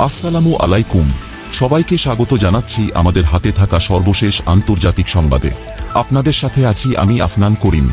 আসসালামু আলাইকুম, সবাইকে স্বাগত জানাচ্ছি আমাদের হাতে থাকা সর্বশেষ আন্তর্জাতিক সংবাদে। আপনাদের সাথে আছি আমি আফনান করিম।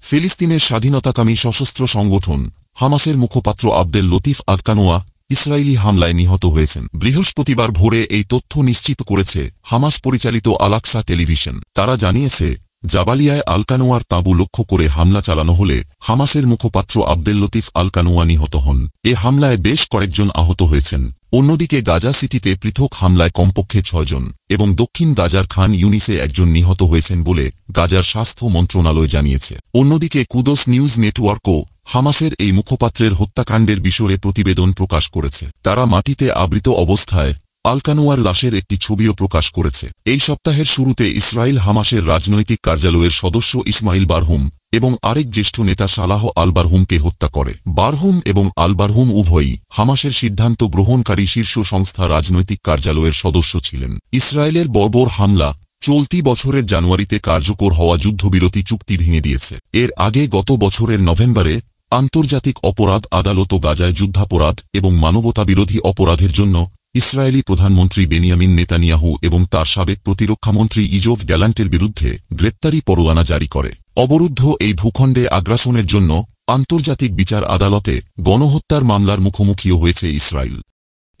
ফিলিস্তিনের স্বাধীনতাকামী সশস্ত্র সংগঠন হামাসের মুখপাত্র আবদেল লতিফ আল-কানোয়া ইসরায়েলি হামলায় নিহত হয়েছেন। বৃহস্পতিবার ভোরে এই তথ্য নিশ্চিত করেছে হামাস পরিচালিত আল-আকসা টেলিভিশন। তারা জানিয়েছে, জাবালিয়ায় আল-কানোয়ার তাঁবু লক্ষ্য করে হামলা চালানো হলে হামাসের মুখপাত্র আবদেল লতিফ আল-কানোয়া নিহত হন। এ হামলায় বেশ কয়েকজন আহত হয়েছেন। অন্যদিকে গাজা সিটিতে পৃথক হামলায় কমপক্ষে 6 জন এবং দক্ষিণ গাজার খান ইউনিসে একজন নিহত হয়েছেন বলে গাজার স্বাস্থ্য মন্ত্রণালয় জানিয়েছে। অন্যদিকে কুদস নিউজ নেটওয়ার্কও হামাসের এই মুখপাত্রের হত্যাকাণ্ডের বিষয়ে প্রতিবেদন প্রকাশ করেছে। তারা মাটিতে আবৃত অবস্থায় আল-কানোয়ার লাশের একটি ছবিও প্রকাশ করেছে। এই সপ্তাহের শুরুতে ইসরায়েল হামাসের রাজনৈতিক কার্যালয়ের সদস্য ইসমাইল বারহুম এবং আরেক জ্যেষ্ঠ নেতা সালাহ আল বারহুমকে হত্যা করে। বারহুম এবং আল বারহুম উভয়ই হামাসের সিদ্ধান্ত গ্রহণকারী শীর্ষ সংস্থা রাজনৈতিক কার্যালয়ের সদস্য ছিলেন। ইসরায়েলের বর্বর হামলা চলতি বছরের জানুয়ারিতে কার্যকর হওয়া যুদ্ধবিরতি চুক্তি ভেঙে দিয়েছে। এর আগে গত বছরের নভেম্বরে আন্তর্জাতিক অপরাধ আদালত গাজায় যুদ্ধাপরাধ এবং মানবতাবিরোধী অপরাধের জন্য ইসরায়েলি প্রধানমন্ত্রী বেনিয়ামিন নেতানিয়াহু এবং তার সাবেক প্রতিরক্ষামন্ত্রী ইয়োভ গ্যালান্টের বিরুদ্ধে গ্রেপ্তারি পরোয়ানা জারি করে। অবরুদ্ধ এই ভূখণ্ডে আগ্রাসনের জন্য আন্তর্জাতিক বিচার আদালতে গণহত্যার মামলার মুখোমুখিও হয়েছে ইসরায়েল।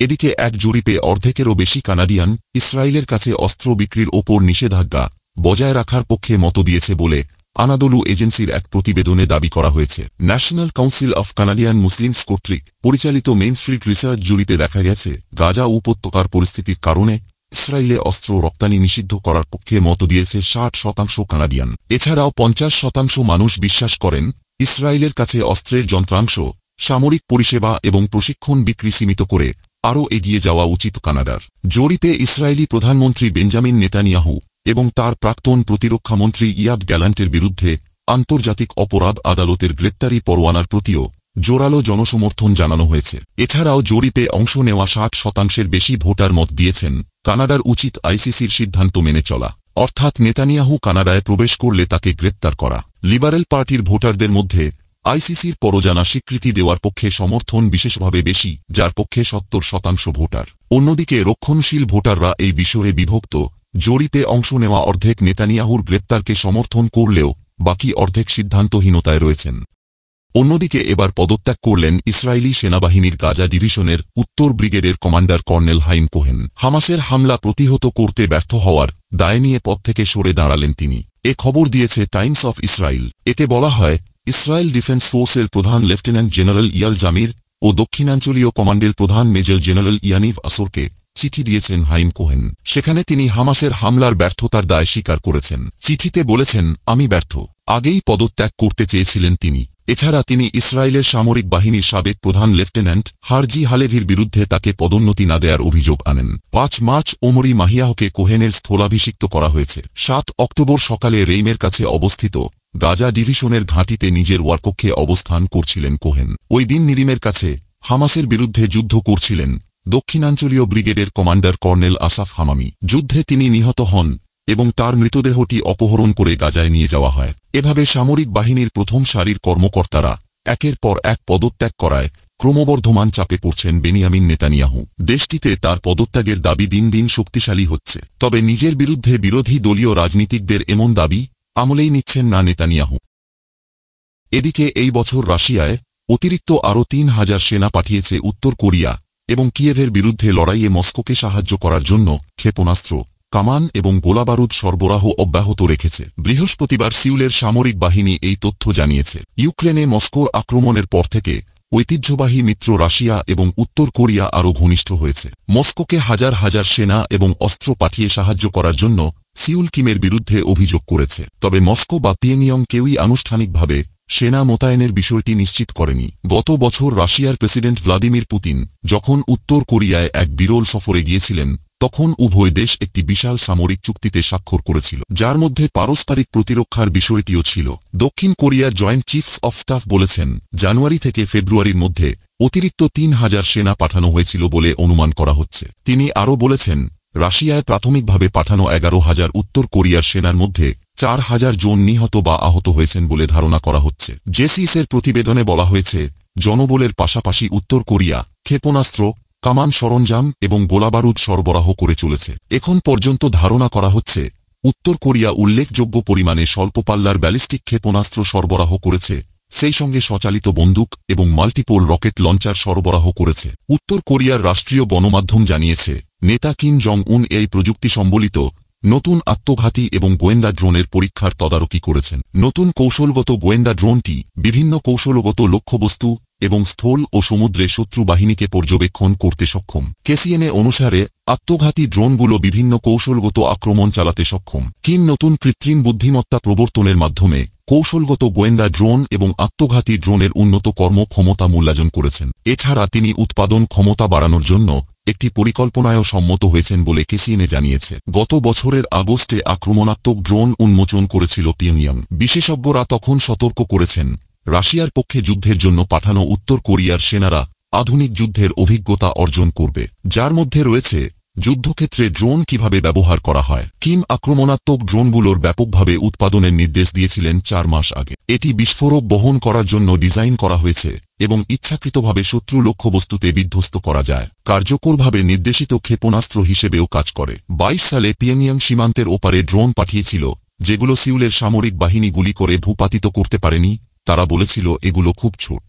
এদিকে এক জরিপে অর্ধেকেরও বেশি কানাডিয়ান ইসরায়েলের কাছে অস্ত্র বিক্রির ওপর নিষেধাজ্ঞা বজায় রাখার পক্ষে মত দিয়েছে বলে আনাদোলু এজেন্সির এক প্রতিবেদনে দাবি করা হয়েছে। National council of Canadian Muslims কর্তৃক পরিচালিত মেইন স্ট্রিট রিসার্চ জরিপে দেখা গেছে, গাজা উপত্যকার পরিস্থিতির কারণে ইসরায়েলে অস্ত্র রপ্তানি নিষিদ্ধ করার পক্ষে মত দিয়েছে 60% কানাডিয়ান। এছাড়াও 50% মানুষ বিশ্বাস করেন ইসরায়েলের কাছে অস্ত্রের যন্ত্রাংশ, সামরিক পরিষেবা এবং প্রশিক্ষণ বিক্রি সীমিত করে আরও এগিয়ে যাওয়া উচিত কানাডার। জরিপে ইসরায়েলি প্রধানমন্ত্রী বেঞ্জামিন নেতানিয়াহু এবং তার প্রাক্তন প্রতিরক্ষামন্ত্রী ইয়াব গ্যালান্টের বিরুদ্ধে আন্তর্জাতিক অপরাধ আদালতের গ্রেপ্তারি পরোয়ানার প্রতিও জোরালো জনসমর্থন জানানো হয়েছে। এছাড়াও জরিপে অংশ নেওয়া 60%-এর বেশি ভোটার মত দিয়েছেন কানাডার উচিত আইসিসির সিদ্ধান্ত মেনে চলা, অর্থাৎ নেতানিয়াহু কানাডায় প্রবেশ করলে তাকে গ্রেপ্তার করা। লিবারেল পার্টির ভোটারদের মধ্যে আইসিসির পরোয়ানা স্বীকৃতি দেওয়ার পক্ষে সমর্থন বিশেষভাবে বেশি, যার পক্ষে 70% ভোটার। অন্যদিকে রক্ষণশীল ভোটাররা এই বিষয়ে বিভক্ত। জরিপে অংশ নেওয়া অর্ধেক নেতানিয়াহুর গ্রেপ্তারকে সমর্থন করলেও বাকি অর্ধেক সিদ্ধান্তহীনতায় রয়েছেন। অন্যদিকে এবার পদত্যাগ করলেন ইসরায়েলি সেনাবাহিনীর গাজা ডিভিশনের উত্তর ব্রিগেডের কমান্ডার কর্নেল হাইম কোহেন। হামাসের হামলা প্রতিহত করতে ব্যর্থ হওয়ার দায় নিয়ে পদ থেকে সরে দাঁড়ালেন তিনি। এ খবর দিয়েছে টাইমস অফ ইসরায়েল। এতে বলা হয়, ইসরায়েল ডিফেন্স ফোর্সের প্রধান লেফটেন্যান্ট জেনারেল ইয়াল জামির ও দক্ষিণাঞ্চলীয় কমান্ডের প্রধান মেজর জেনারেল ইয়ানিভ আসরকে চিঠি দিয়েছেন হাইম কোহেন। সেখানে তিনি হামাসের হামলার ব্যর্থতার দায় স্বীকার করেছেন। চিঠিতে বলেছেন, আমি ব্যর্থ। আগেই পদত্যাগ করতে চেয়েছিলেন তিনি। এছাড়া তিনি ইসরায়েলের সামরিক বাহিনীর সাবেক প্রধান লেফটেন্যান্ট হারজি হালেভির বিরুদ্ধে তাকে পদোন্নতি না দেওয়ার অভিযোগ আনেন। 5 মার্চ ওমরি মাহিয়াহকে কোহেনের স্থলাভিষিক্ত করা হয়েছে। 7 অক্টোবর সকালে রেইমের কাছে অবস্থিত গাজা ডিভিশনের ঘাঁটিতে নিজের ওয়ারকক্ষে অবস্থান করছিলেন কোহেন। ওই দিন নিরিমের কাছে হামাসের বিরুদ্ধে যুদ্ধ করছিলেন দক্ষিণাঞ্চলীয় ব্রিগেডের কমান্ডার কর্নেল আসাফ হামামি। যুদ্ধে তিনি নিহত হন এবং তার মৃতদেহটি অপহরণ করে গাজায় নিয়ে যাওয়া হয়। এভাবে সামরিক বাহিনীর প্রথম সারির কর্মকর্তারা একের পর এক পদত্যাগ করায় ক্রমবর্ধমান চাপে পড়ছেন বেনিয়ামিন নেতানিয়াহু। দেশটিতে তার পদত্যাগের দাবি দিন দিন শক্তিশালী হচ্ছে। তবে নিজের বিরুদ্ধে বিরোধী দলীয় রাজনীতিকদের এমন দাবি আমলেই নিচ্ছেন না নেতানিয়াহু। এদিকে এই বছর রাশিয়ায় অতিরিক্ত আরও 3000 সেনা পাঠিয়েছে উত্তর কোরিয়া এবং কিয়েভের বিরুদ্ধে লড়াইয়ে মস্কোকে সাহায্য করার জন্য ক্ষেপণাস্ত্র, কামান এবং গোলাবারুদ সরবরাহ অব্যাহত রেখেছে। বৃহস্পতিবার সিউলের সামরিক বাহিনী এই তথ্য জানিয়েছে। ইউক্রেনে মস্কোর আক্রমণের পর থেকে ঐতিহ্যবাহী মিত্র রাশিয়া এবং উত্তর কোরিয়া আরও ঘনিষ্ঠ হয়েছে। মস্কোকে হাজার হাজার সেনা এবং অস্ত্র পাঠিয়ে সাহায্য করার জন্য সিউল কিমের বিরুদ্ধে অভিযোগ করেছে। তবে মস্কো বা পিয়ংইয়ং কেউই আনুষ্ঠানিকভাবে সেনা মোতায়েনের বিষয়টি নিশ্চিত করেনি। গত বছর রাশিয়ার প্রেসিডেন্ট ভ্লাদিমির পুতিন যখন উত্তর কোরিয়ায় এক বিরল সফরে গিয়েছিলেন, তখন উভয় দেশ একটি বিশাল সামরিক চুক্তিতে স্বাক্ষর করেছিল, যার মধ্যে পারস্পরিক প্রতিরক্ষার বিষয়টিও ছিল। দক্ষিণ কোরিয়ার জয়েন্ট চিফস অফ স্টাফ বলেছেন, জানুয়ারি থেকে ফেব্রুয়ারির মধ্যে অতিরিক্ত 3000 সেনা পাঠানো হয়েছিল বলে অনুমান করা হচ্ছে। তিনি আরও বলেছেন, রাশিয়ায় প্রাথমিকভাবে পাঠানো 11,000 উত্তর কোরিয়ার সেনার মধ্যে 4000 জন নিহত বা আহত হয়েছেন বলে ধারণা করা হচ্ছে। জেসিসের প্রতিবেদনে বলা হয়েছে, জনবলের পাশাপাশি উত্তর কোরিয়া ক্ষেপণাস্ত্র, কামান সরঞ্জাম এবং গোলাবারুদ সরবরাহ করে চলেছে। এখন পর্যন্ত ধারণা করা হচ্ছে উত্তর কোরিয়া উল্লেখযোগ্য পরিমাণে স্বল্প পাল্লার ব্যালিস্টিক ক্ষেপণাস্ত্র সরবরাহ করেছে, সেই সঙ্গে স্বচালিত বন্দুক এবং মাল্টিপোল রকেট লঞ্চার সরবরাহ করেছে। উত্তর কোরিয়ার রাষ্ট্রীয় গণমাধ্যম জানিয়েছে, নেতা কিম জং উন এই প্রযুক্তি সম্বলিত নতুন আত্মঘাতী এবং গোয়েন্দা ড্রোনের পরীক্ষার তদারকি করেছেন। নতুন কৌশলগত গোয়েন্দা ড্রোনটি বিভিন্ন কৌশলগত লক্ষ্যবস্তু এবং স্থল ও সমুদ্রে শত্রু বাহিনীকে পর্যবেক্ষণ করতে সক্ষম। কেসিএনএ অনুসারে আত্মঘাতী ড্রোনগুলো বিভিন্ন কৌশলগত আক্রমণ চালাতে সক্ষম। কিম নতুন কৃত্রিম বুদ্ধিমত্তা প্রবর্তনের মাধ্যমে কৌশলগত গোয়েন্দা ড্রোন এবং আত্মঘাতী ড্রোনের উন্নত কর্মক্ষমতা মূল্যায়ন করেছেন। এছাড়া তিনি উৎপাদন ক্ষমতা বাড়ানোর জন্য একটি পরিকল্পনায়ও সম্মত হয়েছেন বলে কেসিএনএ জানিয়েছে। গত বছরের আগস্টে আক্রমণাত্মক ড্রোন উন্মোচন করেছিল পিয়ংইয়ং। বিশেষজ্ঞরা তখন সতর্ক করেছেন, রাশিয়ার পক্ষে যুদ্ধের জন্য পাঠানো উত্তর কোরিয়ার সেনারা আধুনিক যুদ্ধের অভিজ্ঞতা অর্জন করবে, যার মধ্যে রয়েছে যুদ্ধক্ষেত্রে ড্রোন কিভাবে ব্যবহার করা হয়। কিম আক্রমণাত্মক ড্রোনগুলোর ব্যাপকভাবে উৎপাদনের নির্দেশ দিয়েছিলেন 4 মাস আগে। এটি বিস্ফোরক বহন করার জন্য ডিজাইন করা হয়েছে এবং ইচ্ছাকৃতভাবে শত্রু লক্ষ্যবস্তুতে বিধ্বস্ত করা যায়। কার্যকরভাবে নির্দেশিত ক্ষেপণাস্ত্র হিসেবেও কাজ করে। 22 সালে পিয়ংইয়ং সীমান্তের ওপারে ড্রোন পাঠিয়েছিল, যেগুলো সিউলের সামরিক বাহিনী গুলি করে ভূপাতিত করতে পারেনি। তারা বলেছিল এগুলো খুব ছোট।